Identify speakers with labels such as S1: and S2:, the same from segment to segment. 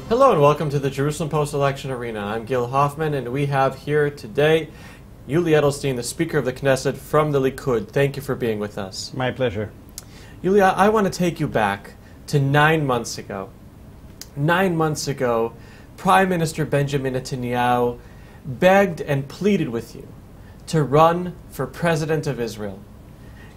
S1: Hello and welcome to the Jerusalem Post-Election Arena. I'm Gil Hoffman, and we have here today Yuli Edelstein, the Speaker of the Knesset from the Likud. Thank you for being with us.
S2: My pleasure.
S1: Yuli, I want to take you back to 9 months ago. 9 months ago, Prime Minister Benjamin Netanyahu begged and pleaded with you to run for President of Israel.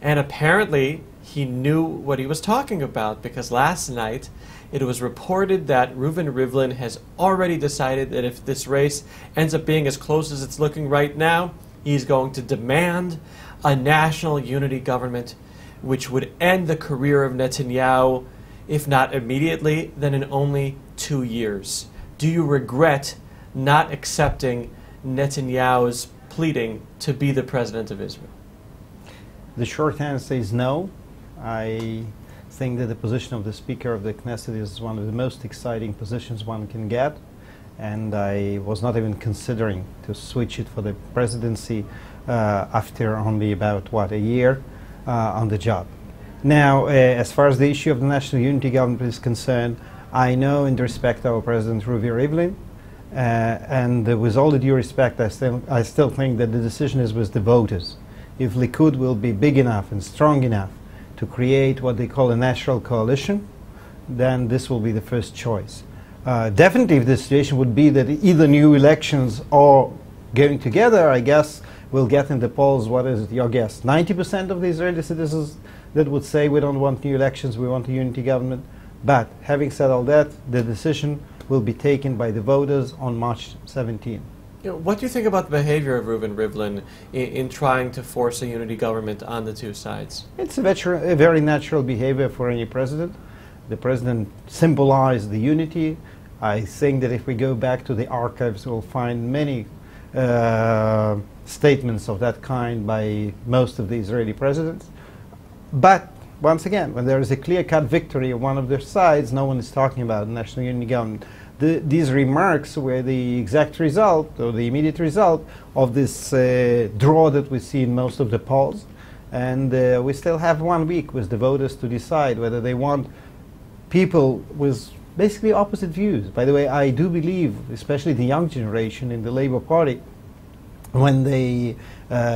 S1: And apparently, he knew what he was talking about, because last night it was reported that Rivlin has already decided that if this race ends up being as close as it's looking right now, he's going to demand a national unity government which would end the career of Netanyahu, if not immediately, then in only 2 years. Do you regret not accepting Netanyahu's pleading to be the president of Israel?
S2: The short answer is no. I think that the position of the Speaker of the Knesset is one of the most exciting positions one can get, and I was not even considering to switch it for the presidency after only about, a year on the job. Now, as far as the issue of the national unity government is concerned, I know and respect our President Rivlin, and with all the due respect, I still think that the decision is with the voters. If Likud will be big enough and strong enough to create what they call a national coalition, then this will be the first choice. Definitely, if the situation would be that either new elections or going together, I guess we'll get in the polls, what is it, your guess, 90% of the Israeli citizens that would say we don't want new elections, we want a unity government. But having said all that, the decision will be taken by the voters on March 17.
S1: What do you think about the behavior of Rivlin in trying to force a unity government on the two sides?
S2: It's a very natural behavior for any president. The president symbolized the unity. I think that if we go back to the archives, we'll find many statements of that kind by most of the Israeli presidents. But once again, when there is a clear-cut victory on one of their sides, no one is talking about national unity government. These remarks were the exact result, or the immediate result, of this draw that we see in most of the polls. And we still have 1 week with the voters to decide whether they want people with basically opposite views. By the way, I do believe, especially the young generation in the Labour Party, when they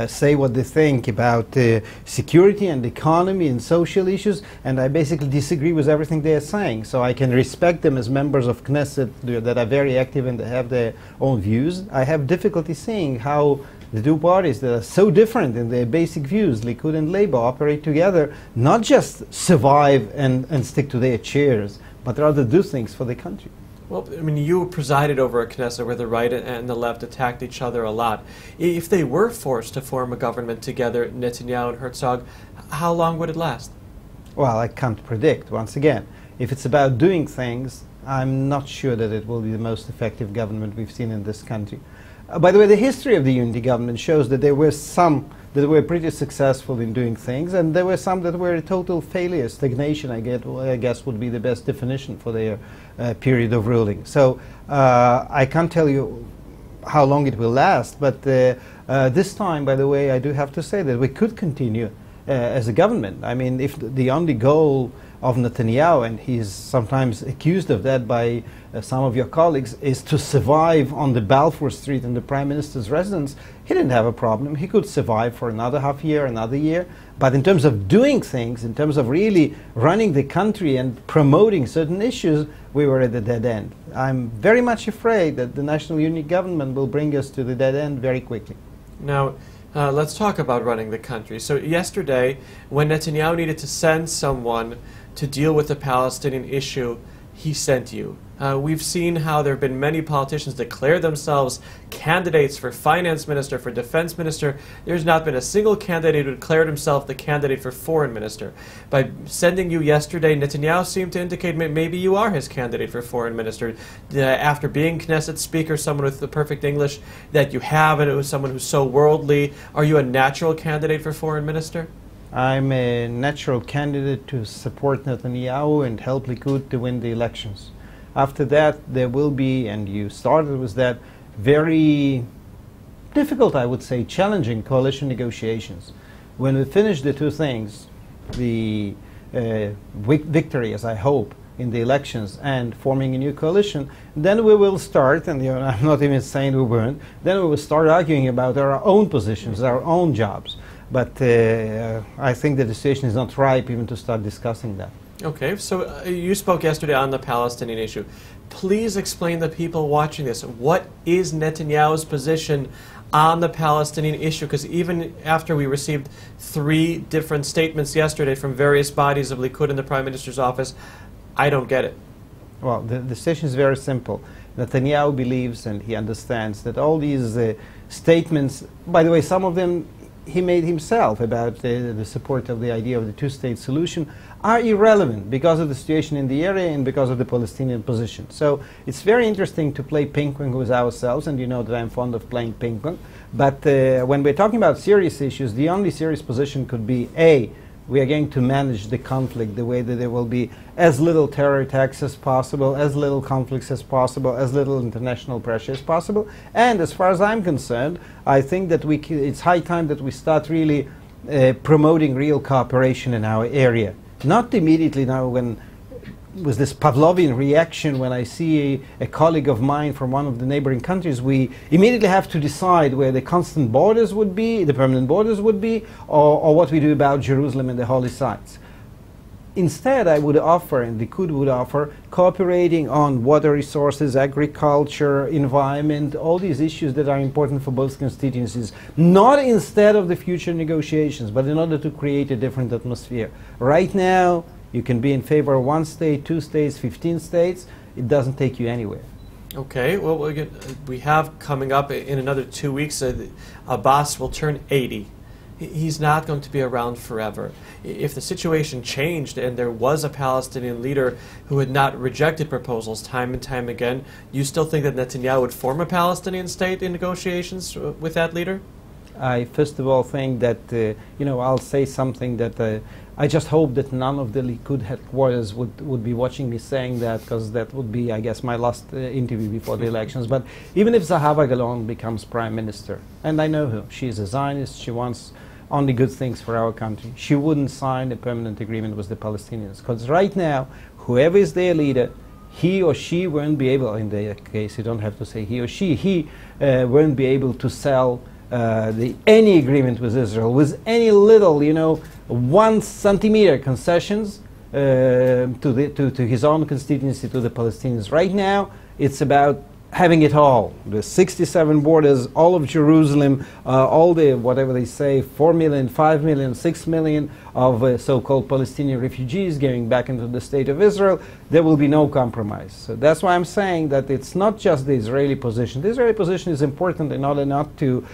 S2: say what they think about security and economy and social issues, and I basically disagree with everything they are saying. So I can respect them as members of Knesset that are very active and they have their own views. I have difficulty seeing how the two parties that are so different in their basic views, Likud and Labour, operate together, not just survive and stick to their chairs, but rather do things for the country.
S1: Well, I mean, you presided over a Knesset where the right and the left attacked each other a lot. If they were forced to form a government together, Netanyahu and Herzog, how long would it last?
S2: Well, I can't predict. Once again, if it's about doing things, I'm not sure that it will be the most effective government we've seen in this country. By the way, the history of the unity government shows that there were some that were pretty successful in doing things, and there were some that were a total failure. Stagnation, I guess, would be the best definition for their period of ruling. So I can't tell you how long it will last, but this time, by the way, I do have to say that we could continue as a government. I mean, if the only goal of Netanyahu, and he's sometimes accused of that by some of your colleagues, is to survive on the Balfour Street in the Prime Minister's residence, he didn't have a problem. He could survive for another half year, another year. But in terms of doing things, in terms of really running the country and promoting certain issues, we were at a dead end. I'm very much afraid that the national unity government will bring us to the dead end very quickly.
S1: Now, let's talk about running the country. So yesterday, when Netanyahu needed to send someone to deal with the Palestinian issue, he sent you. We've seen how there have been many politicians declare themselves candidates for finance minister, for defense minister. There's not been a single candidate who declared himself the candidate for foreign minister. By sending you yesterday, Netanyahu seemed to indicate maybe you are his candidate for foreign minister. After being Knesset speaker, someone with the perfect English that you have, and it was someone who's so worldly, are you a natural candidate for foreign minister?
S2: I'm a natural candidate to support Netanyahu and help Likud to win the elections. After that, there will be, and you started with that, very difficult, I would say, challenging coalition negotiations. When we finish the two things, the victory, as I hope, in the elections and forming a new coalition, then we will start, and I'm not even saying we weren't, then we will start arguing about our own positions, our own jobs. But I think that the situation is not ripe even to start discussing that.
S1: Okay, so you spoke yesterday on the Palestinian issue. Please explain to people watching this, what is Netanyahu's position on the Palestinian issue? Because even after we received 3 different statements yesterday from various bodies of Likud in the Prime Minister's office, I don't get it.
S2: Well, the situation is very simple. Netanyahu believes and he understands that all these statements, by the way, some of them he made himself about the support of the idea of the two-state solution, are irrelevant because of the situation in the area and because of the Palestinian position. So it's very interesting to play ping-pong with ourselves, and you know that I'm fond of playing ping-pong. But when we're talking about serious issues, the only serious position could be, A, we are going to manage the conflict the way that there will be as little terror attacks as possible, as little conflicts as possible, as little international pressure as possible. And as far as I'm concerned, I think that it's high time that we start really promoting real cooperation in our area. Not immediately now when with this Pavlovian reaction when I see a colleague of mine from one of the neighboring countries, we immediately have to decide where the constant borders would be, the permanent borders would be, or what we do about Jerusalem and the holy sites. Instead, I would offer, and Likud would offer, cooperating on water resources, agriculture, environment, all these issues that are important for both constituencies, not instead of the future negotiations, but in order to create a different atmosphere. Right now, you can be in favor of 1 state, 2 states, 15 states. It doesn't take you anywhere.
S1: Okay, well, we have coming up in another 2 weeks, Abbas will turn 80. He's not going to be around forever. If the situation changed and there was a Palestinian leader who had not rejected proposals time and time again, you still think that Netanyahu would form a Palestinian state in negotiations with that leader?
S2: I first of all think that, I'll say something that I just hope that none of the Likud headquarters would be watching me saying that, because that would be, I guess, my last interview before the elections. But even if Zahava Galon becomes prime minister, and I know her, she's a Zionist, she wants only good things for our country, she wouldn't sign a permanent agreement with the Palestinians. Because right now, whoever is their leader, he or she won't be able, in their case, you don't have to say he or she, he won't be able to sell any agreement with Israel with any little, 1 centimeter concessions to his own constituency, to the Palestinians. Right now, it's about having it all. The 67 borders, all of Jerusalem, all the, whatever they say, 4 million, 5 million, 6 million of so-called Palestinian refugees going back into the state of Israel. There will be no compromise. So that's why I'm saying that it's not just the Israeli position. The Israeli position is important in order not to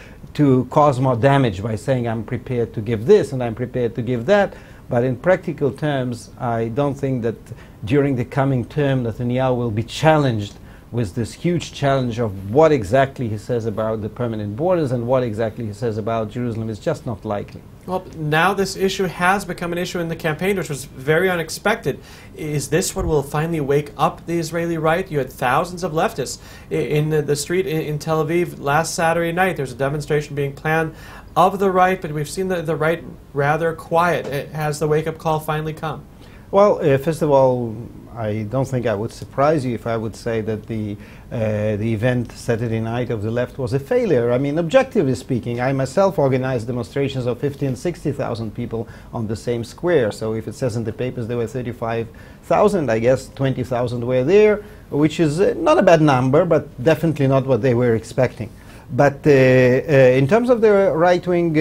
S2: cause more damage by saying I'm prepared to give this and I'm prepared to give that. But in practical terms, I don't think that during the coming term Netanyahu will be challenged with this huge challenge of what exactly he says about the permanent borders and what exactly he says about Jerusalem. Is just not likely.
S1: Well, now this issue has become an issue in the campaign, which was very unexpected. Is this what will finally wake up the Israeli right? You had thousands of leftists in the street in Tel Aviv last Saturday night. There's a demonstration being planned of the right, but we've seen the right rather quiet. Has the wake-up call finally come? Well,
S2: first of all, I don't think I would surprise you if I would say that the event Saturday night of the left was a failure. I mean, objectively speaking, I myself organized demonstrations of 50,000 and 60,000 people on the same square. So if it says in the papers there were 35,000, I guess 20,000 were there, which is not a bad number, but definitely not what they were expecting. But in terms of the right-wing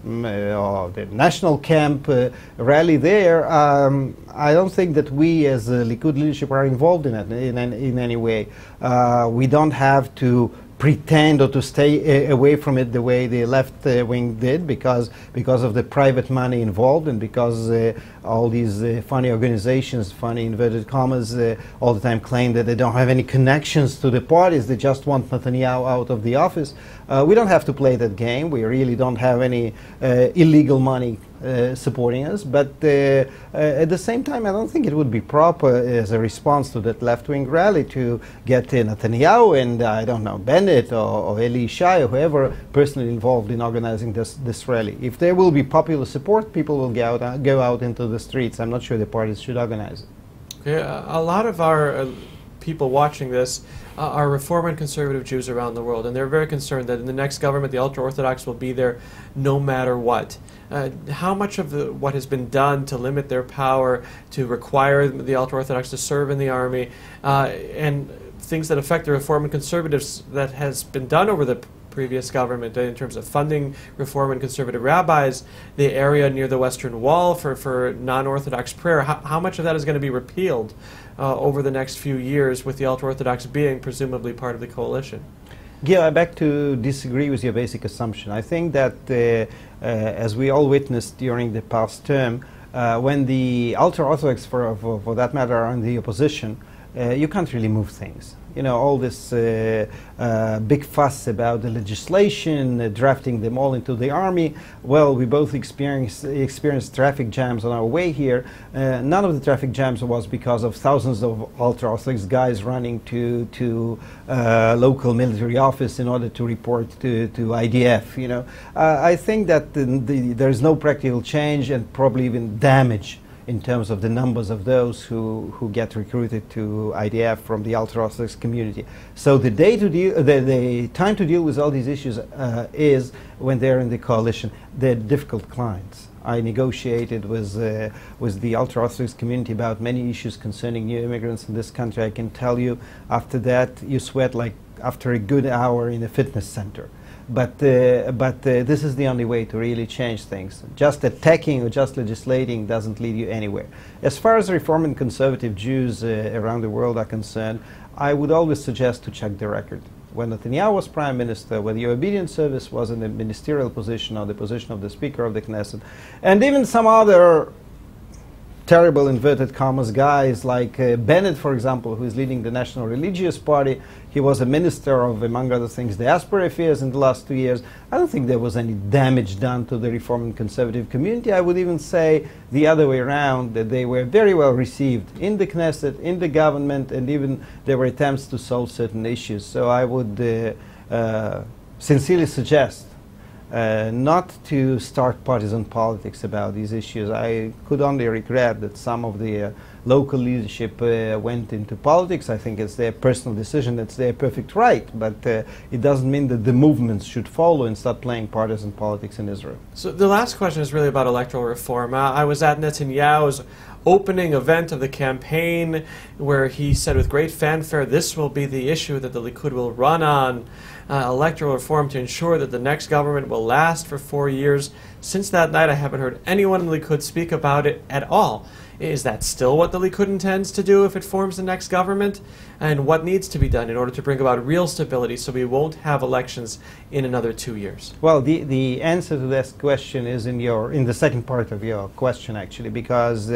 S2: or the national camp rally there, I don't think that we as Likud leadership are involved in it in any way. We don't have to pretend or to stay away from it the way the left wing did, because of the private money involved and because all these funny organizations, funny inverted commas, all the time claim that they don't have any connections to the parties, they just want Netanyahu out of the office. We don't have to play that game. We really don't have any illegal money supporting us, but at the same time I don't think it would be proper as a response to that left-wing rally to get Netanyahu and I don't know, Bennett or Eli Yishai or whoever personally involved in organizing this rally. If there will be popular support, people will go out into the streets. I'm not sure the parties should organize it.
S1: Okay, a lot of our people watching this are Reform and conservative Jews around the world, and they're very concerned that in the next government the ultra-Orthodox will be there no matter what. How much of what has been done to limit their power, to require the ultra-Orthodox to serve in the army, and things that affect the Reform and conservatives that has been done over the previous government in terms of funding Reform and conservative rabbis, the area near the Western Wall for non-Orthodox prayer, how much of that is going to be repealed over the next few years, with the ultra-Orthodox being presumably part of the coalition?
S2: Yeah, I beg to disagree with your basic assumption. I think that, as we all witnessed during the past term, when the ultra-Orthodox, for that matter, are in the opposition, you can't really move things. You know, all this big fuss about the legislation, drafting them all into the army. Well, we both experienced traffic jams on our way here. None of the traffic jams was because of thousands of ultra-Orthodox guys running to local military office in order to report to IDF. You know, I think that there is no practical change and probably even damage in terms of the numbers of those who get recruited to IDF from the ultra-Orthodox community. So the time to deal with all these issues is when they're in the coalition. They're difficult clients. I negotiated with the ultra-Orthodox community about many issues concerning new immigrants in this country. I can tell you, after that, you sweat like after a good hour in a fitness center. But this is the only way to really change things. Just attacking or just legislating doesn't lead you anywhere. As far as Reform and conservative Jews around the world are concerned, I would always suggest to check the record. When Netanyahu was prime minister, whether your obedience service was in a ministerial position or the position of the Speaker of the Knesset, and even some other terrible inverted commas guys like Bennett, for example, who is leading the National Religious Party. He was a minister of, among other things, diaspora affairs in the last 2 years. I don't think there was any damage done to the Reform and conservative community. I would even say the other way around, that they were very well received in the Knesset, in the government, and even there were attempts to solve certain issues. So I would sincerely suggest not to start partisan politics about these issues. I could only regret that some of the local leadership went into politics. I think it's their personal decision, it's their perfect right, but it doesn't mean that the movements should follow and start playing partisan politics in Israel.
S1: So the last question is really about electoral reform. I was at Netanyahu's opening event of the campaign where he said with great fanfare, this will be the issue that the Likud will run on, electoral reform to ensure that the next government will last for 4 years. Since that night, I haven't heard anyone in the Likud speak about it at all. Is that still what the Likud intends to do if it forms the next government? And what needs to be done in order to bring about real stability so we won't have elections in another 2 years?
S2: Well, the answer to this question is in the second part of your question, actually, because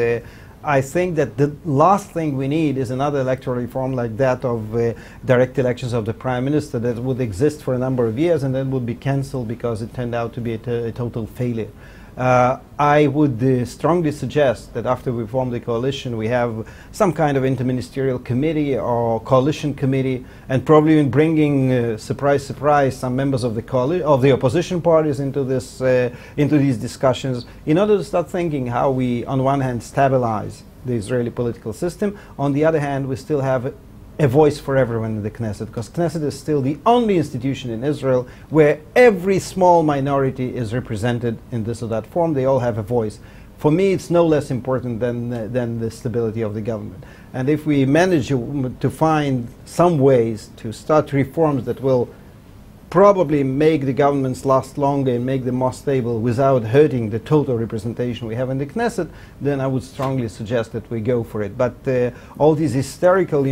S2: I think that the last thing we need is another electoral reform like that of direct elections of the Prime Minister that would exist for a number of years and then would be cancelled because it turned out to be a total failure. I would strongly suggest that after we form the coalition, we have some kind of interministerial committee or coalition committee, and probably in bringing, surprise, surprise, some members of the opposition parties into these discussions, in order to start thinking how we, on one hand, stabilize the Israeli political system. On the other hand, we still have a voice for everyone in the Knesset, because Knesset is still the only institution in Israel where every small minority is represented in this or that form. They all have a voice. For me, it's no less important than the stability of the government. And if we manage to find some ways to start reforms that will probably make the governments last longer and make them more stable without hurting the total representation we have in the Knesset, then I would strongly suggest that we go for it. But all these hysterical,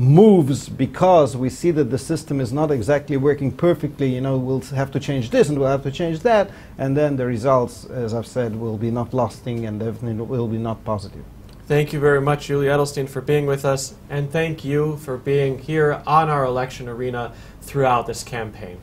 S2: moves because we see that the system is not exactly working perfectly, we'll have to change this and we'll have to change that, and then the results, as I've said, will be not lasting and definitely will be not positive.
S1: Thank you very much, Yuli Edelstein, for being with us, and thank you for being here on our election arena throughout this campaign.